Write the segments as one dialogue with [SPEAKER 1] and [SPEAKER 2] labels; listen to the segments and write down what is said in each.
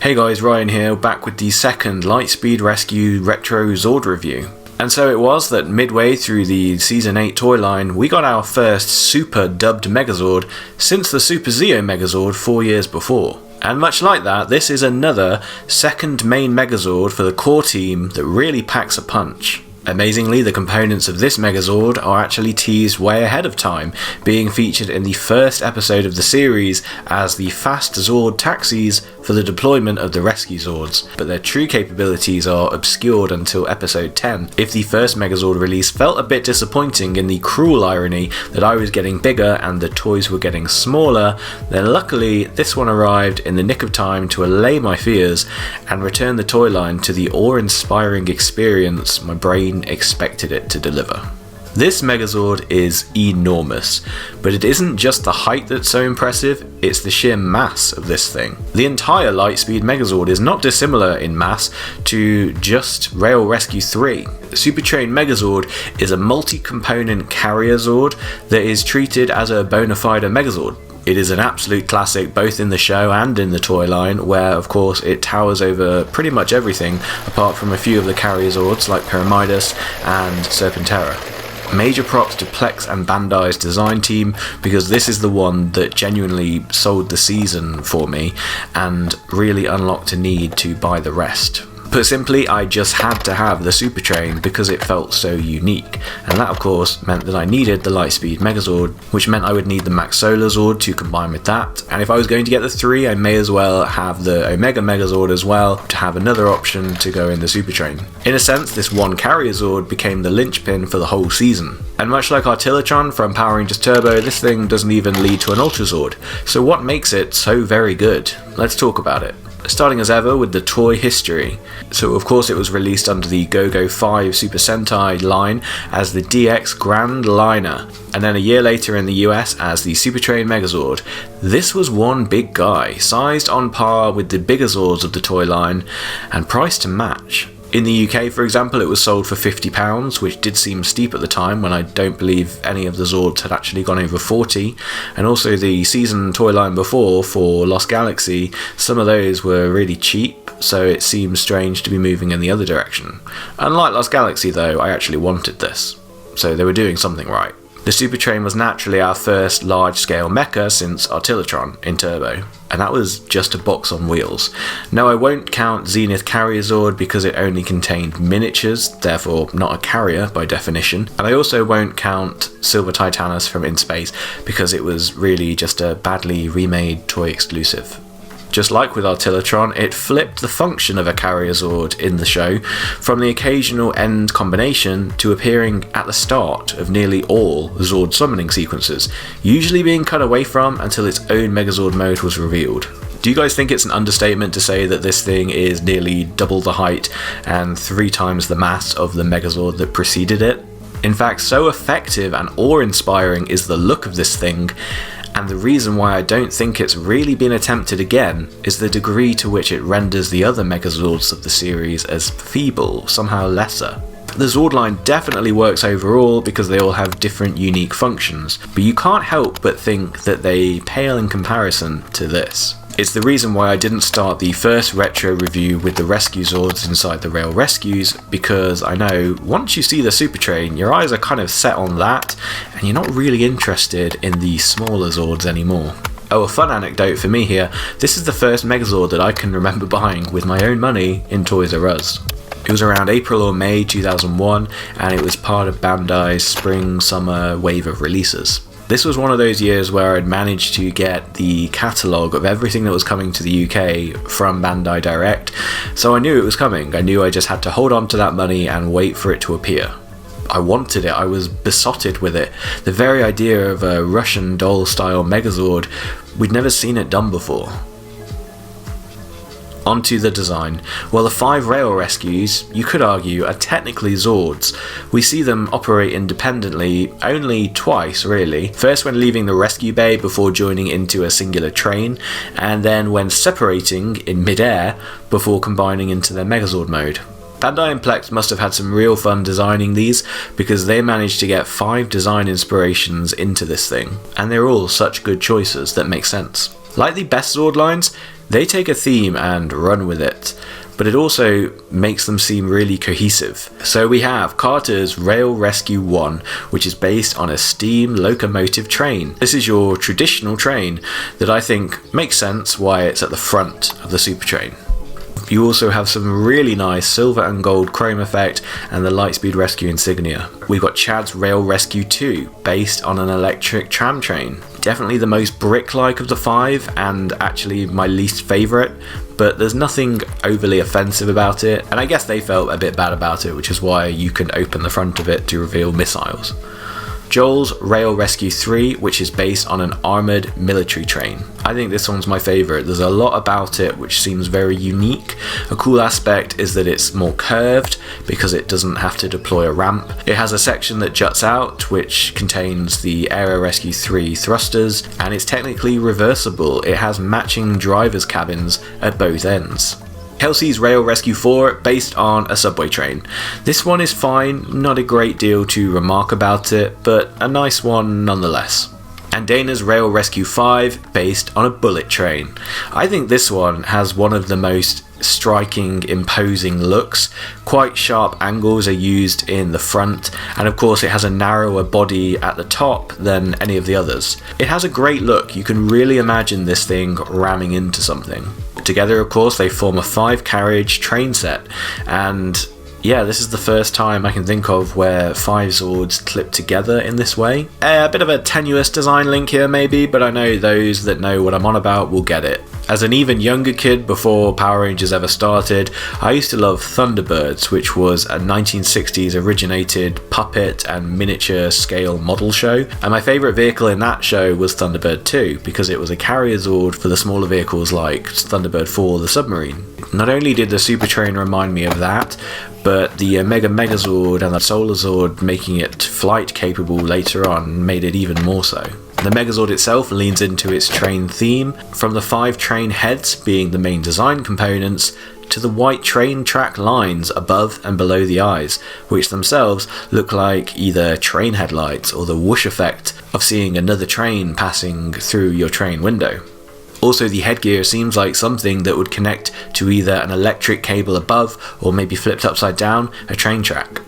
[SPEAKER 1] Hey guys, Ryan here, back with the second Lightspeed Rescue Retro Zord review. And so it was that midway through the Season 8 toy line, we got our first Super dubbed Megazord since the Super Zeo Megazord 4 years before. And much like that, this is another second main Megazord for the core team that really packs a punch. Amazingly, the components of this Megazord are actually teased way ahead of time, being featured in the first episode of the series as the fast Zord taxis for the deployment of the rescue Zords, but their true capabilities are obscured until episode 10. If the first Megazord release felt a bit disappointing in the cruel irony that I was getting bigger and the toys were getting smaller, then luckily this one arrived in the nick of time to allay my fears and return the toy line to the awe-inspiring experience my brain expected it to deliver. This Megazord is enormous, but it isn't just the height that's so impressive, it's the sheer mass of this thing. The entire Lightspeed Megazord is not dissimilar in mass to just Rail Rescue 3. Supertrain Megazord is a multi-component carrier Zord that is treated as a bona fide Megazord. It is an absolute classic both in the show and in the toy line, where of course it towers over pretty much everything apart from a few of the carrier Zords like Pyramidas and Serpentera. Major props to Plex and Bandai's design team, because this is the one that genuinely sold the season for me and really unlocked a need to buy the rest. Put simply, I just had to have the Supertrain because it felt so unique, and that of course meant that I needed the Lightspeed Megazord, which meant I would need the Max Solar Zord to combine with that, and if I was going to get the 3, I may as well have the Omega Megazord as well to have another option to go in the Supertrain. In a sense, this one carrier Zord became the linchpin for the whole season. And much like Artillatron from Power Rangers Turbo, this thing doesn't even lead to an Ultra Zord. So what makes it so very good? Let's talk about it. Starting as ever with the toy history. So of course it was released under the GoGoFive Super Sentai line as the DX Grand Liner, and then a year later in the US as the Supertrain Megazord. This was one big guy, sized on par with the bigger Zords of the toy line, and priced to match. In the UK, for example, it was sold for £50, which did seem steep at the time when I don't believe any of the Zords had actually gone over 40, and also the season toy line before for Lost Galaxy, some of those were really cheap, so it seems strange to be moving in the other direction. Unlike Lost Galaxy though, I actually wanted this, so they were doing something right. The Supertrain was naturally our first large-scale mecha since Artillatron in Turbo, and that was just a box on wheels. Now I won't count Zenith Carrier Zord because it only contained miniatures, therefore not a carrier by definition, and I also won't count Silver Titanus from In Space because it was really just a badly remade toy exclusive. Just like with Artillatron, it flipped the function of a carrier Zord in the show from the occasional end combination to appearing at the start of nearly all Zord summoning sequences, usually being cut away from until its own Megazord mode was revealed. Do you guys think it's an understatement to say that this thing is nearly double the height and 3 times the mass of the Megazord that preceded it? In fact, so effective and awe-inspiring is the look of this thing, and the reason why I don't think it's really been attempted again is the degree to which it renders the other Megazords of the series as feeble, somehow lesser. The Zord line definitely works overall because they all have different unique functions, but you can't help but think that they pale in comparison to this. It's the reason why I didn't start the first retro review with the Rescue Zords inside the Rail Rescues, because I know once you see the Supertrain, your eyes are kind of set on that, and you're not really interested in the smaller Zords anymore. Oh, a fun anecdote for me here, this is the first Megazord that I can remember buying with my own money in Toys R Us. It was around April or May 2001, and it was part of Bandai's spring-summer wave of releases. This was one of those years where I'd managed to get the catalogue of everything that was coming to the UK from Bandai Direct, so I knew it was coming. I knew I just had to hold on to that money and wait for it to appear. I wanted it, I was besotted with it. The very idea of a Russian doll-style Megazord, we'd never seen it done before. Onto the design. Well, the 5 Rail Rescues, you could argue, are technically Zords. We see them operate independently only twice, really. First when leaving the rescue bay before joining into a singular train, and then when separating in mid-air before combining into their Megazord mode. Bandai and Plex must have had some real fun designing these, because they managed to get 5 design inspirations into this thing, and they're all such good choices that make sense. Like the best Zord lines, They take a theme and run with it, but it also makes them seem really cohesive. So we have Carter's Rail Rescue 1, which is based on a steam locomotive train. This is your traditional train that I think makes sense why it's at the front of the Supertrain. You also have some really nice silver and gold chrome effect and the Lightspeed Rescue insignia. We've got Chad's Rail Rescue 2, based on an electric tram train. Definitely the most brick-like of the 5 and actually my least favourite, but there's nothing overly offensive about it, and I guess they felt a bit bad about it, which is why you can open the front of it to reveal missiles. Joel's Rail Rescue 3, which is based on an armoured military train. I think this one's my favourite. There's a lot about it which seems very unique. A cool aspect is that it's more curved because it doesn't have to deploy a ramp. It has a section that juts out which contains the Aero Rescue 3 thrusters, and it's technically reversible. It has matching driver's cabins at both ends. Kelsey's Rail Rescue 4, based on a subway train. This one is fine, not a great deal to remark about it, but a nice one nonetheless. And Dana's Rail Rescue 5, based on a bullet train. I think this one has one of the most striking, imposing looks. Quite sharp angles are used in the front, and of course it has a narrower body at the top than any of the others. It has a great look. You can really imagine this thing ramming into something. Together, of course, they form a 5-carriage train set, and yeah, this is the first time I can think of where 5 Zords clip together in this way. A bit of a tenuous design link here maybe, but I know those that know what I'm on about will get it. As an even younger kid, before Power Rangers ever started, I used to love Thunderbirds, which was a 1960s originated puppet and miniature scale model show, and my favourite vehicle in that show was Thunderbird 2, because it was a carrier Zord for the smaller vehicles like Thunderbird 4 the submarine. Not only did the Supertrain remind me of that, but the Mega Megazord and the Solar Zord making it flight capable later on made it even more so. The Megazord itself leans into its train theme, from the 5 train heads being the main design components, to the white train track lines above and below the eyes, which themselves look like either train headlights or the whoosh effect of seeing another train passing through your train window. Also, the headgear seems like something that would connect to either an electric cable above, or maybe flipped upside down, a train track.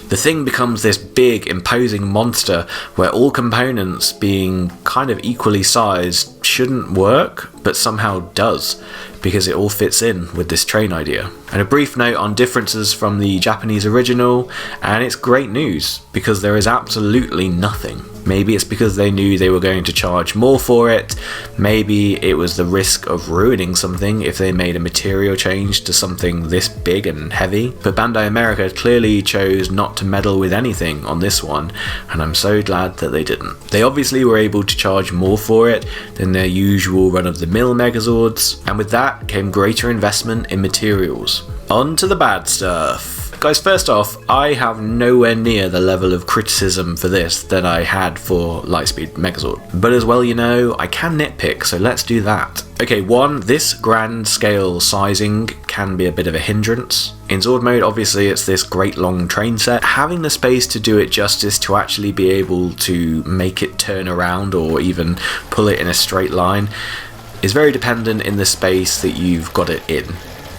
[SPEAKER 1] The thing becomes this big, imposing monster where all components being kind of equally sized shouldn't work, but somehow does, because it all fits in with this train idea. And a brief note on differences from the Japanese original, and it's great news, because there is absolutely nothing. Maybe it's because they knew they were going to charge more for it, maybe it was the risk of ruining something if they made a material change to something this big and heavy, but Bandai America clearly chose not to meddle with anything on this one, and I'm so glad that they didn't. They obviously were able to charge more for it than their usual run-of-the-mill Megazords, and with that came greater investment in materials. On to the bad stuff. Guys, first off, I have nowhere near the level of criticism for this that I had for Lightspeed Megazord. But as well, you know, I can nitpick, so let's do that. Okay, 1, this grand scale sizing can be a bit of a hindrance. In Zord mode, obviously it's this great long train set. Having the space to do it justice, to actually be able to make it turn around or even pull it in a straight line, is very dependent in the space that you've got it in.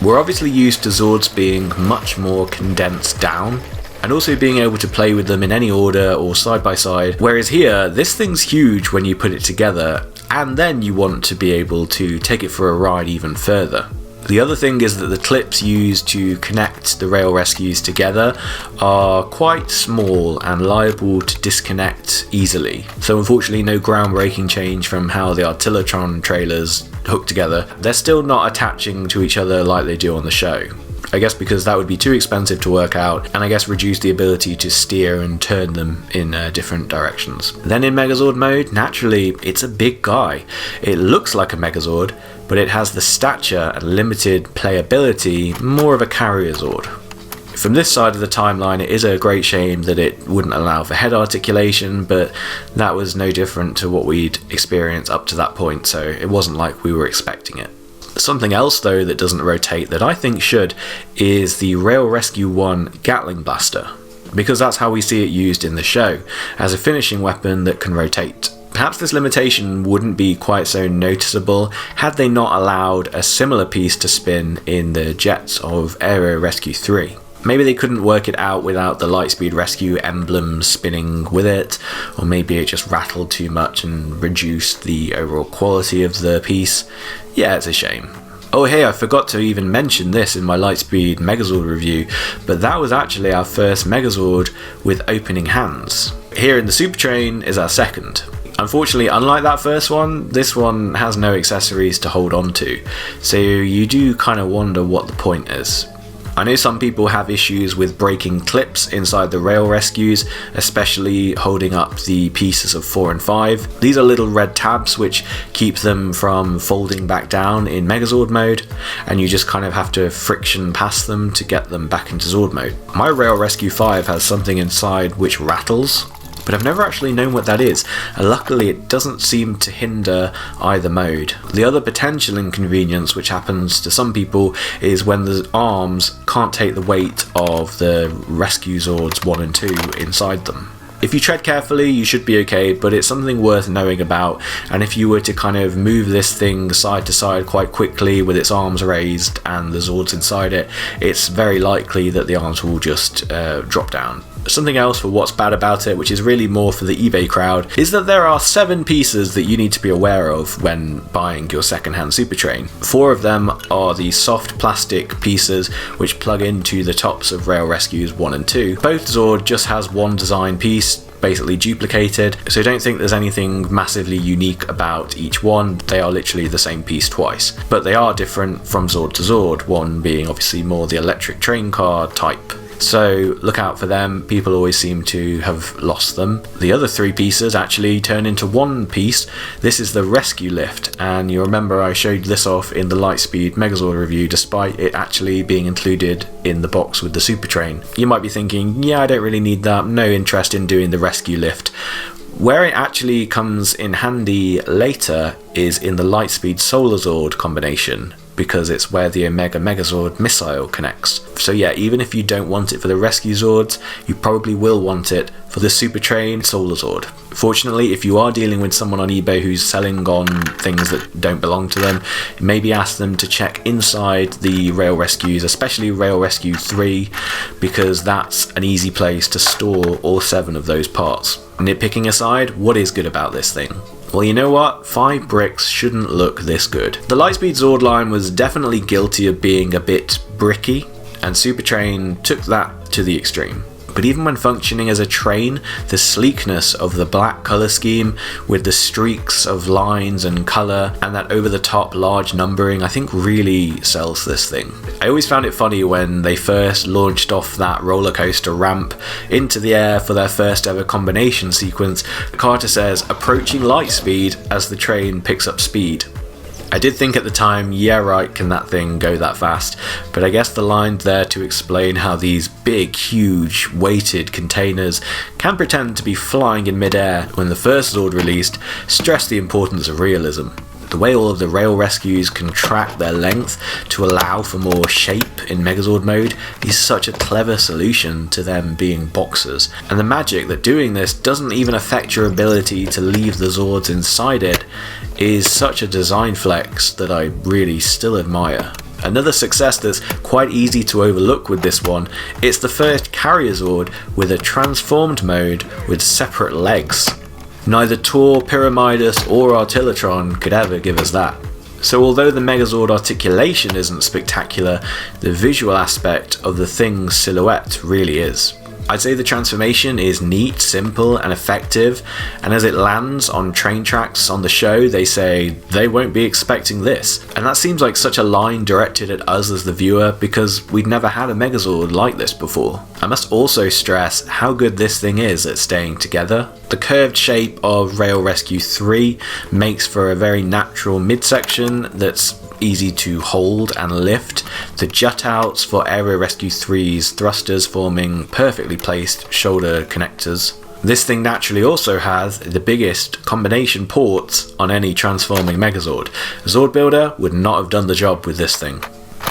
[SPEAKER 1] We're obviously used to Zords being much more condensed down, and also being able to play with them in any order or side by side, whereas here, this thing's huge when you put it together, and then you want to be able to take it for a ride even further. The other thing is that the clips used to connect the rail rescues together are quite small and liable to disconnect easily. So unfortunately no groundbreaking change from how the Artillotron trailers hook together. They're still not attaching to each other like they do on the show. I guess because that would be too expensive to work out, and I guess reduce the ability to steer and turn them in different directions. Then in Megazord mode, naturally, it's a big guy. It looks like a Megazord, but it has the stature and limited playability more of a carrier Zord. From this side of the timeline, it is a great shame that it wouldn't allow for head articulation, but that was no different to what we'd experienced up to that point, so it wasn't like we were expecting it. Something else though that doesn't rotate that I think should is the Rail Rescue 1 Gatling Blaster, because that's how we see it used in the show, as a finishing weapon that can rotate. Perhaps this limitation wouldn't be quite so noticeable had they not allowed a similar piece to spin in the jets of Aero Rescue 3. Maybe they couldn't work it out without the Lightspeed Rescue emblem spinning with it, or maybe it just rattled too much and reduced the overall quality of the piece. Yeah, it's a shame. Oh hey, I forgot to even mention this in my Lightspeed Megazord review, but that was actually our first Megazord with opening hands. Here in the Supertrain is our second. Unfortunately, unlike that first one, this one has no accessories to hold on to, so you do kind of wonder what the point is. I know some people have issues with breaking clips inside the rail rescues, especially holding up the pieces of 4 and 5. These are little red tabs which keep them from folding back down in Megazord mode, and you just kind of have to friction past them to get them back into Zord mode. My Rail Rescue 5 has something inside which rattles, but I've never actually known what that is, and luckily it doesn't seem to hinder either mode. The other potential inconvenience which happens to some people is when the arms can't take the weight of the Rescue Zords 1 and 2 inside them. If you tread carefully, you should be okay, but it's something worth knowing about, and if you were to kind of move this thing side to side quite quickly with its arms raised and the Zords inside it, it's very likely that the arms will just drop down. Something else for what's bad about it, which is really more for the eBay crowd, is that there are 7 pieces that you need to be aware of when buying your second-hand Supertrain. 4 of them are the soft plastic pieces which plug into the tops of Rail Rescues 1 and 2. Both Zord just has one design piece, basically duplicated, so don't think there's anything massively unique about each one. They are literally the same piece twice, but they are different from Zord to Zord, one being obviously more the electric train car type. So look out for them, people always seem to have lost them. The other 3 pieces actually turn into one piece. This is the rescue lift, and you remember I showed this off in the Lightspeed Megazord review despite it actually being included in the box with the Supertrain. You might be thinking, yeah, I don't really need that, no interest in doing the rescue lift. Where it actually comes in handy later is in the Lightspeed Solar Zord combination, because it's where the Omega Megazord missile connects. So yeah, even if you don't want it for the Rescue Zords, you probably will want it for the Supertrain Solar Zord. Fortunately, if you are dealing with someone on eBay who's selling on things that don't belong to them, maybe ask them to check inside the Rail Rescues, especially Rail Rescue 3, because that's an easy place to store all 7 of those parts. Nitpicking aside, what is good about this thing? Well, you know what? 5 bricks shouldn't look this good. The Lightspeed Zord line was definitely guilty of being a bit bricky, and Supertrain took that to the extreme. But even when functioning as a train, the sleekness of the black colour scheme with the streaks of lines and colour and that over-the-top large numbering, I think really sells this thing. I always found it funny when they first launched off that roller coaster ramp into the air for their first ever combination sequence. Carter says, "Approaching light speed" as the train picks up speed. I did think at the time, yeah right, can that thing go that fast? But I guess the line's there to explain how these big, huge, weighted containers can pretend to be flying in mid-air when the first Zord released stressed the importance of realism. The way all of the rail rescues contract their length to allow for more shape in Megazord mode is such a clever solution to them being boxes. And the magic that doing this doesn't even affect your ability to leave the Zords inside it is such a design flex that I really still admire. Another success that's quite easy to overlook with this one, it's the first carrier Zord with a transformed mode with separate legs. Neither Tor, Pyramidus or Artillatron could ever give us that. So although the Megazord articulation isn't spectacular, the visual aspect of the thing's silhouette really is. I'd say the transformation is neat, simple and effective, and as it lands on train tracks on the show, they say they won't be expecting this. And that seems like such a line directed at us as the viewer because we'd never had a Megazord like this before. I must also stress how good this thing is at staying together. The curved shape of Rail Rescue 3 makes for a very natural midsection that's easy to hold and lift. The jut outs for Aero Rescue 3's thrusters forming perfectly placed shoulder connectors. This thing naturally also has the biggest combination ports on any transforming Megazord. Zord Builder would not have done the job with this thing.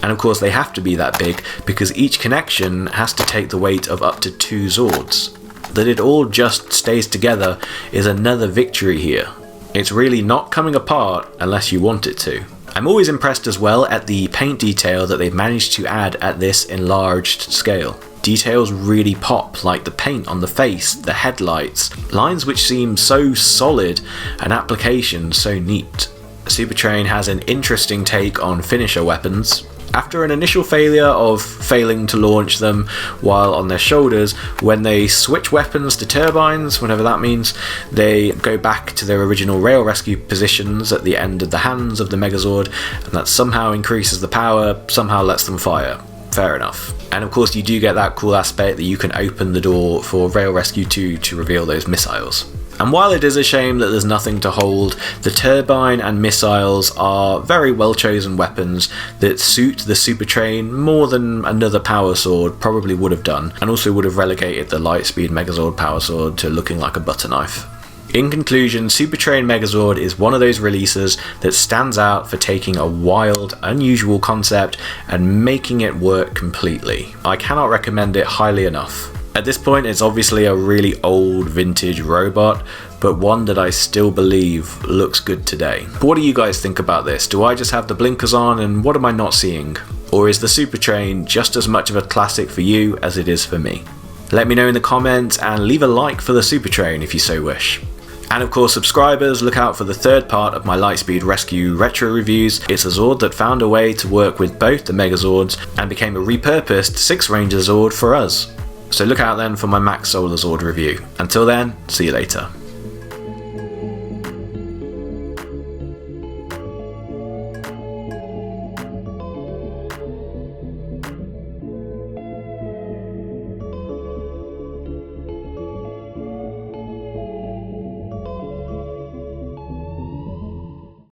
[SPEAKER 1] And of course they have to be that big because each connection has to take the weight of up to 2 Zords. That it all just stays together is another victory here. It's really not coming apart unless you want it to. I'm always impressed as well at the paint detail that they've managed to add at this enlarged scale. Details really pop, like the paint on the face, the headlights, lines which seem so solid, and application so neat. Supertrain has an interesting take on finisher weapons. After an initial failure of failing to launch them while on their shoulders, when they switch weapons to turbines, whatever that means, they go back to their original rail rescue positions at the end of the hands of the Megazord, and that somehow increases the power, somehow lets them fire. Fair enough. And of course you do get that cool aspect that you can open the door for Rail Rescue 2 to reveal those missiles. And while it is a shame that there's nothing to hold, the turbine and missiles are very well chosen weapons that suit the Supertrain more than another Power Sword probably would have done, and also would have relegated the Lightspeed Megazord Power Sword to looking like a butter knife. In conclusion, Supertrain Megazord is one of those releases that stands out for taking a wild, unusual concept and making it work completely. I cannot recommend it highly enough. At this point, it's obviously a really old vintage robot, but one that I still believe looks good today. But what do you guys think about this? Do I just have the blinkers on and what am I not seeing? Or is the Supertrain just as much of a classic for you as it is for me? Let me know in the comments and leave a like for the Supertrain if you so wish. And of course, subscribers, look out for the third part of my Lightspeed Rescue retro reviews. It's a Zord that found a way to work with both the Megazords and became a repurposed 6 Ranger Zord for us. So look out then for my Max Solar Zord review. Until then, see you later.